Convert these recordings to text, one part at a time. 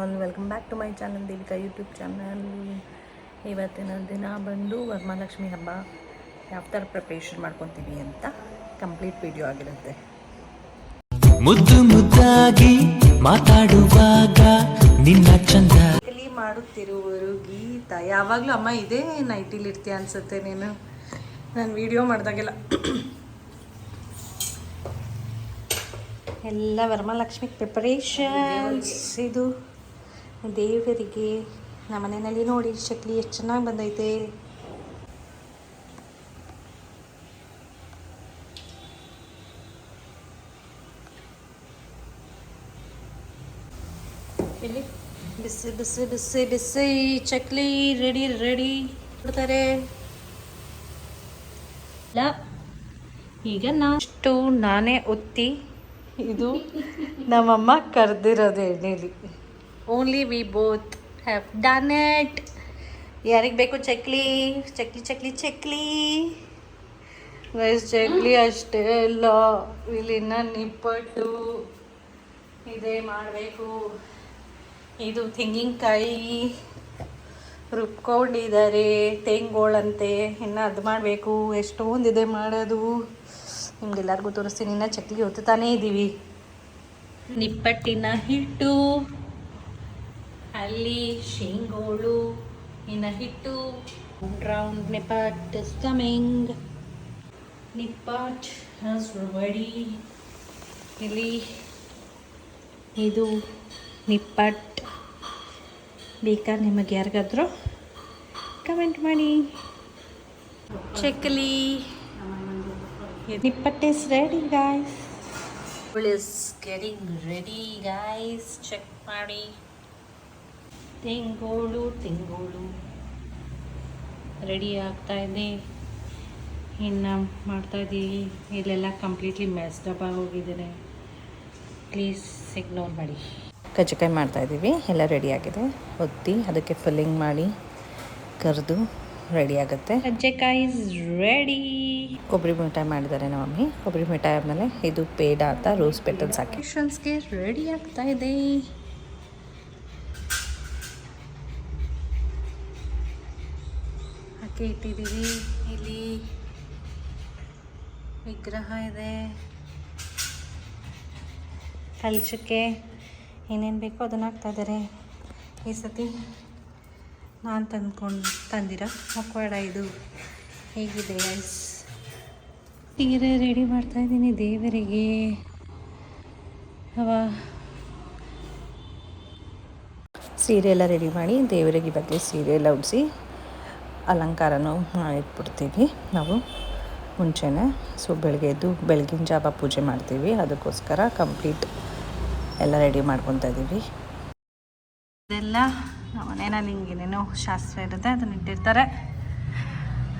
All, welcome back to my channel Devika YouTube channel. ಇವತ್ತಿನ ದಿನ ಬಂದು ವರಮಹಾಲಕ್ಷ್ಮಿ ಹಬ್ಬ ಯಾವ ಥರ ಪ್ರಿಪ್ರೇಷನ್ ಮಾಡ್ಕೊತೀವಿ ಅಂತ ಕಂಪ್ಲೀಟ್ ವಿಡಿಯೋ ಆಗಿರುತ್ತೆ. ಮುದ್ದು ಮುದ್ದಾಗಿ ಮಾತಾಡುವಾಗ ನಿನ್ನ ಚಂದ ಮಾಡುತ್ತಿರುವರು ಗೀತಾ. ಯಾವಾಗಲೂ ಅಮ್ಮ ಇದೇ ನೈಟಿಲಿ ಇರ್ತೀಯ ಅನ್ಸುತ್ತೆ ನೀನು, ನಾನು ವಿಡಿಯೋ ಮಾಡಿದಾಗೆಲ್ಲ. ಎಲ್ಲ ವರಮಹಾಲಕ್ಷ್ಮಿ ಪ್ರಿಪರೇಷನ್ಸ್. ಇದು ದೇವರಿಗೆ ನಮ್ಮ ಮನೆಯಲ್ಲಿ ನೋಡಿ ಚಕ್ಲಿ ಎಷ್ಟು ಚೆನ್ನಾಗಿ ಬಂದೈತೆ. ಇಲ್ಲಿ ಬಿಸಿ ಬಿಸಿ ಬಿಸಿ ಬಿಸಿ ಚಕ್ಲಿ ರೆಡಿ ರೆಡಿ ಕೊಡ್ತಾರೆ. ಈಗ ನಾಷ್ಟು ನಾನೇ ಒತ್ತಿ, ಇದು ನಮ್ಮಮ್ಮ ಕರೆದಿರೋದು ಎಣ್ಣೆಲಿ. Only we both have done it. ಯಾರಿಗೆ ಬೇಕು ಚಕ್ಲಿ ಚಕ್ಲಿ ಚಕ್ಲಿ ಚಕ್ಲಿ ಚಕ್ಲಿ ಅಷ್ಟೇ ಅಲ್ಲ, ಇಲ್ಲಿನ ನಿಪ್ಪಟ್ಟು ಇದೇ ಮಾಡಬೇಕು. ಇದು ತೆಂಗಿನಕಾಯಿ ರುಬ್ಕೊಂಡಿದ್ದಾರೆ, ತೆಂಗೋಳಂತೆ, ಇನ್ನು ಅದು ಮಾಡಬೇಕು. ಎಷ್ಟೊಂದಿದೆ ಮಾಡೋದು, ನಿಮ್ಗೆಲ್ಲರಿಗೂ ತೋರಿಸ್ತೀನಿ. ಇನ್ನು ಚಕ್ಲಿ ಹೊತ್ತಾನೇ ಇದ್ದೀವಿ. ನಿಪ್ಪಟ್ಟಿನ ಹಿಟ್ಟು, ಅಲ್ಲಿ ಶೇಂಗೋಳು, ಇನ್ನು ಹಿಟ್ಟು, round nippat is coming. Nippat is ready. ಇಲ್ಲಿ ಇದು ನಿಪ್ಪಟ್ ಬೇಕಾ ನಿಮಗೆ ಯಾರಿಗಾದರೂ ಕಮೆಂಟ್ ಮಾಡಿ. Chakli nippat is ready guys. Is getting ready guys, check ಮಾಡಿ. ತೆಂಗೋಳು ರೆಡಿ ಆಗ್ತಾ ಇದೆ. ಇನ್ನು ಮಾಡ್ತಾಯಿದ್ದೀವಿ. ಇಲ್ಲೆಲ್ಲ ಕಂಪ್ಲೀಟ್ಲಿ ಮೆಸ್ಡಪ್ ಆಗೋಗಿದ್ದೇನೆ, ಪ್ಲೀಸ್ ಇಗ್ನೋರ್ ಮಾಡಿ. ಕಜ್ಜಿಕಾಯಿ ಮಾಡ್ತಾಯಿದ್ದೀವಿ, ಎಲ್ಲ ರೆಡಿಯಾಗಿದೆ. ಒತ್ತಿ ಅದಕ್ಕೆ ಫಿಲ್ಲಿಂಗ್ ಮಾಡಿ ಕರೆದು ರೆಡಿ ಆಗುತ್ತೆ. ಕಜ್ಜಿಕಾಯಿ ಇಸ್ ರೆಡಿ. ಕೊಬ್ಬರಿ ಮಿಠಾಯಿ ಮಾಡಿದ್ದಾರೆ ನಮ್ಮ ಮಮ್ಮಿ. ಕೊಬ್ಬರಿ ಮಿಠಾಯಿ ಆದಮೇಲೆ ಇದು ಪೇಡ ಅಂತ ರೋಸ್ ಪೆಟಲ್ಸ್ ಹಾಕಿ ಗೆ ರೆಡಿ ಆಗ್ತಾ ಇದೆ. ಹಾಕಿ ಇಟ್ಟಿದ್ದೀವಿ. ಇಲ್ಲಿ ವಿಗ್ರಹ ಇದೆ. ಕಲಶಕ್ಕೆ ಏನೇನು ಬೇಕೋ ಅದನ್ನು ಹಾಕ್ತಾಯಿದ್ದಾರೆ. ಈ ಸತಿ ನಾನು ತಂದಿರೋ ಮಕ್ಕವಾಡ ಇದು ಹೇಗಿದೆ ಗೈಸ್. ಸೀರೆ ರೆಡಿ ಮಾಡ್ತಾಯಿದ್ದೀನಿ ದೇವರಿಗೆ. ಸೀರೆ ಎಲ್ಲ ರೆಡಿ ಮಾಡಿ ದೇವರಿಗೆ ಬಗ್ಗೆ ಸೀರೆ ಎಲ್ಲ ಉಡಿಸಿ ಅಲಂಕಾರನೂ ಮಾಡಿಟ್ಬಿಡ್ತೀವಿ ನಾವು ಮುಂಚೆನೇ. ಸೊ ಬೆಳಗ್ಗೆ ಎದ್ದು ಬೆಳಗಿನ ಜಾವ ಪೂಜೆ ಮಾಡ್ತೀವಿ, ಅದಕ್ಕೋಸ್ಕರ ಕಂಪ್ಲೀಟ್ ಎಲ್ಲ ರೆಡಿ ಮಾಡ್ಕೊತಾ ಇದ್ದೀವಿ. ಇದೆಲ್ಲ ನಮ್ಮ ಮನೆಯಲ್ಲಿ ಹಿಂಗೇನೇನೋ ಶಾಸ್ತ್ರ ಇರುತ್ತೆ, ಅದನ್ನ ಇಟ್ಟಿರ್ತಾರೆ.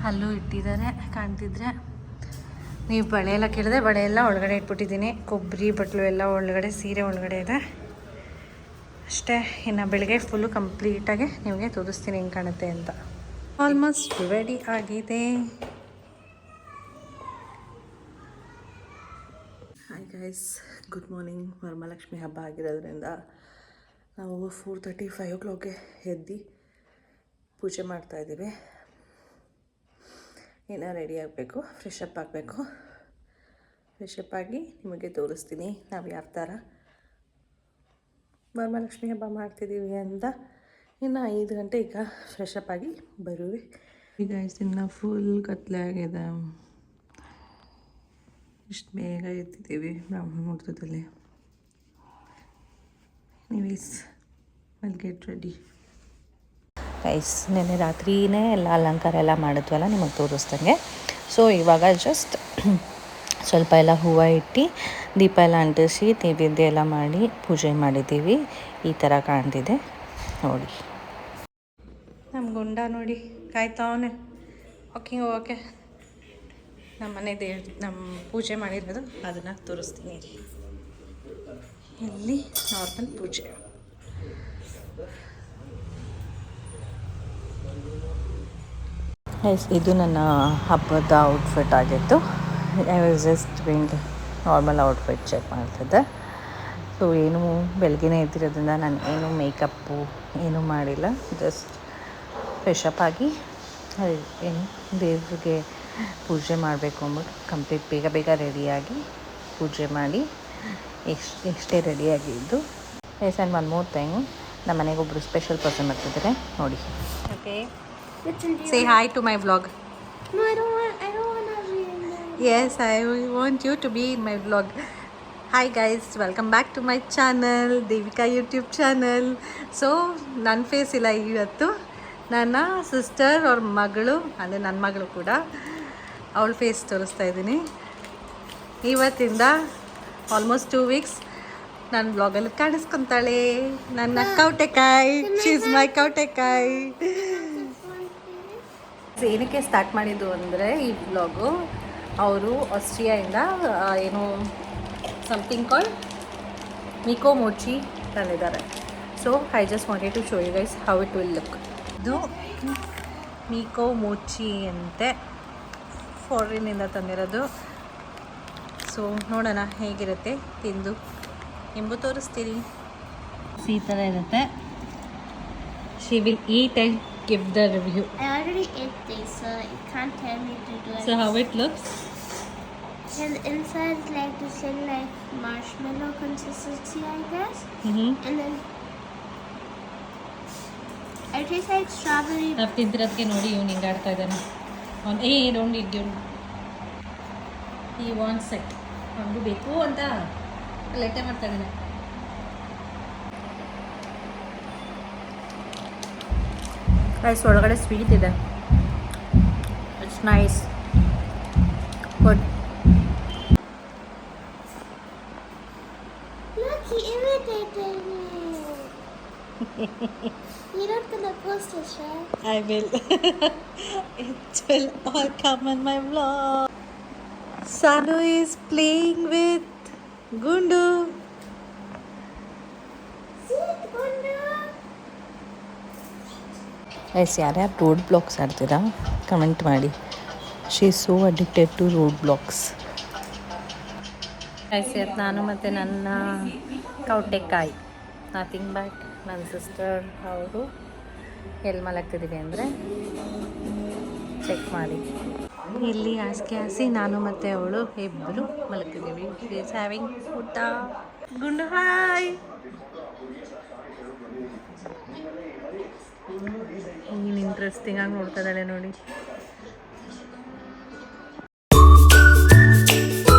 ಅಲ್ಲೂ ಇಟ್ಟಿದ್ದಾರೆ ಕಾಣ್ತಿದ್ರೆ. ನೀವು ಬಳೆ ಎಲ್ಲ ಕೇಳಿದ್ರೆ ಬಳೆ ಎಲ್ಲ ಒಳಗಡೆ ಇಟ್ಬಿಟ್ಟಿದ್ದೀನಿ. ಕೊಬ್ಬರಿ ಬಟ್ಲು ಎಲ್ಲ ಒಳಗಡೆ, ಸೀರೆ ಒಳಗಡೆ ಇದೆ ಅಷ್ಟೇ. ಇನ್ನು ಬೆಳಗ್ಗೆ ಫುಲ್ಲು ಕಂಪ್ಲೀಟಾಗಿ ನಿಮಗೆ ತೋರಿಸ್ತೀನಿ ಹೆಂಗೆ ಕಾಣುತ್ತೆ ಅಂತ. ಆಲ್ಮೋಸ್ಟ್ ರೆಡಿ ಆಗಿದೆ. Hi guys, good morning. Varamahalakshmi ಹಬ್ಬ ಆಗಿರೋದ್ರಿಂದ ನಾವು 4:30 5 o'clockಗೆ ಎದ್ದು ಪೂಜೆ ಮಾಡ್ತಾಯಿದ್ದೀವಿ. ಇನ್ನು ರೆಡಿ ಆಗಬೇಕು, ಫ್ರೆಶ್ ಅಪ್ ಆಗಬೇಕು. ಫ್ರೆಶ್ ಅಪ್ ಆಗಿ ನಿಮಗೆ ತೋರಿಸ್ತೀನಿ ನಾವು ಯಾವ ಥರ ವರಮಹಾಲಕ್ಷ್ಮಿ ಹಬ್ಬ ಮಾಡ್ತಿದ್ದೀವಿ ಅಂತ. ಇನ್ನು 5 ಗಂಟೆ ಈಗ ಫ್ರೆಶ್ ಅಪ್ ಆಗಿ ಬರುವೆ. ಈಗ ಇನ್ನು ಫುಲ್ ಕತ್ಲೆ ಆಗಿದೆ. ಇಷ್ಟು ಬೇಗ ಎತ್ತಿದ್ದೀವಿ ಬ್ರಾಹ್ಮಣ ಮುಹೂರ್ತದಲ್ಲಿ. Anyways, will get ready guys. ನೆನ್ನೆ ರಾತ್ರಿಯೇ ಎಲ್ಲ ಅಲಂಕಾರ ಎಲ್ಲ ಮಾಡಿದ್ವಲ್ಲ ನಿಮಗೆ ತೋರಿಸ್ದಂಗೆ. ಸೊ ಇವಾಗ ಜಸ್ಟ್ ಸ್ವಲ್ಪ ಎಲ್ಲ ಹೂವು ಇಟ್ಟು ದೀಪ ಎಲ್ಲ ಅಂಟಿಸಿ ನೈವೇದ್ಯ ಎಲ್ಲ ಮಾಡಿ ಪೂಜೆ ಮಾಡಿದ್ದೀವಿ. ಈ ಥರ ಕಾಣ್ತಿದೆ ನೋಡಿ. ನಮ್ಮ ಗುಂಡ ನೋಡಿ ಕಾಯ್ತಾವನೆ ವಾಕಿಂಗ್ ಹೋಗೋಕ್ಕೆ. ನಮ್ಮ ಮನೆ ನಮ್ಮ ಪೂಜೆ ಮಾಡಿರೋದು ಅದನ್ನು ತೋರಿಸ್ತೀನಿ. ಇಲ್ಲಿ ನಾರ್ಮಲ್ ಪೂಜೆ. ಇದು ನನ್ನ ಹಬ್ಬದ ಔಟ್ಫಿಟ್ ಆಗಿತ್ತು. I was just doing normal outfit check ಮಾಡ್ತಿದ್ದೆ. ಸೊ ಏನು ಬೆಳಗ್ಗೆನೇ ಎದ್ದಿರೋದ್ರಿಂದ ನಾನು ಏನು ಮೇಕಪ್ಪು ಏನೂ ಮಾಡಿಲ್ಲ. ಜಸ್ಟ್ ಫ್ರೆಶಪ್ ಆಗಿ ಏನು ದೇವ್ರಿಗೆ ಪೂಜೆ ಮಾಡಬೇಕು ಅಂದ್ಬಿಟ್ಟು ಕಂಪ್ಲೀಟ್ ಬೇಗ ರೆಡಿಯಾಗಿ ಪೂಜೆ ಮಾಡಿ ಎಷ್ಟೇ ರೆಡಿಯಾಗಿದ್ದು. Yes and one more thing, ನಮ್ಮ ಮನೆಗೆ ಒಬ್ಬರು ಸ್ಪೆಷಲ್ ಪರ್ಸನ್ ಬರ್ತಿದ್ದಾರೆ ನೋಡಿ. Okay, say hi to my vlog. No, I don't want to be in there. Yes, I want you to be in my vlog. Hi guys, welcome back to my channel, Devika YouTube channel. So, ನನ್ನ face ಇಲ್ಲ ಇವತ್ತು, ನನ್ನ sister ಅವ್ರ ಮಗಳು, ಅಂದರೆ ನನ್ನ ಮಗಳು ಕೂಡ ಅವಳ ಫೇಸ್ ತೋರಿಸ್ತಾ ಇದ್ದೀನಿ. ಇವತ್ತಿಂದ ಆಲ್ಮೋಸ್ಟ್ 2 weeks ನನ್ನ ಬ್ಲಾಗಲ್ಲಿ ಕಾಣಿಸ್ಕೊತಾಳೆ ನನ್ನ ಕೌಟೆಕಾಯಿ. She's my ಕೌಟೆಕಾಯಿ. ಏನಕ್ಕೆ ಸ್ಟಾರ್ಟ್ ಮಾಡಿದ್ದು ಅಂದರೆ ಈ ವ್ಲಾಗು, ಅವರು ಆಸ್ಟ್ರಿಯಾಯಿಂದ ಏನು ಸಮಥಿಂಗ್ ಕಾಲ್ಡ್ ಮಿಕೋ ಮೋಚಿ ತಂದಿದ್ದಾರೆ. So I just wanted to show you guys how it will look. ಇದು ಮಿಕೋ ಮೋಚಿ ಅಂತೆ, ಫಾರಿನ್ನಿಂದ ತಂದಿರೋದು. ಸೊ ನೋಡೋಣ ಹೇಗಿರುತ್ತೆ ತಿಂದು ಎಂಬು ತೋರಿಸ್ತೀರಿ. ಈ ಥರ ಇರುತ್ತೆ. She will heat and give the review. I already ate these, so you can't tell me to do it. So how it looks? And inside is like this little like marshmallow consistency, I guess. And then it tastes like strawberry. ನಾವು ತಿಂತಿರೋದಕ್ಕೆ ನೋಡಿ ಇವ್ನು ಹಿಂಗೆ ಆಡ್ತಾ ಇದ್ದಾನೆ. ಅವ್ನು don't it you, ಈ wants it, ಅವನಿಗೂ ಬೇಕು ಅಂತ ಲೇಟೇ ಮಾಡ್ತಾ ಇದ್ದಾನೆ. ರೈಸ್ ಒಳಗಡೆ ಸ್ವೀಟ್ ಇದೆ. It's nice, good. Look, he imitated me. You're not gonna post this, right? I will. It will all come on my vlog. Sanu is playing with Gundu. See it, Gundu? Guys, ಯಾರ್ಯಾರು road blogs ಆಡ್ತೀರಾ comment ಮಾಡಿ. She is so addicted to road blogs. Guys, ನಾನು ಮತ್ತು ನನ್ನ ಕೌಟೆಕಾಯಿ nothing back. ನನ್ನ sister ಅವರು ಎಲ್ಲಿ ಮಲಗ್ತಿದ್ದೀವಿ ಅಂದರೆ ಚೆಕ್ ಮಾಡಿ. ಇಲ್ಲಿ ಹಾಸಿ ನಾನು ಮತ್ತು ಅವಳು ಇಬ್ಬರು ಮಲಗ್ತಿದ್ದೀವಿ. ಶಿ ಈಸ್ ಹ್ಯಾವಿಂಗ್ ಊಟ. ಗುಂಡು ಹಾಯ್. ಏನು ಇಂಟ್ರೆಸ್ಟಿಂಗ್ ಆಗಿ ನೋಡ್ತಾ ಇದ್ದಾಳೆ ನೋಡಿ.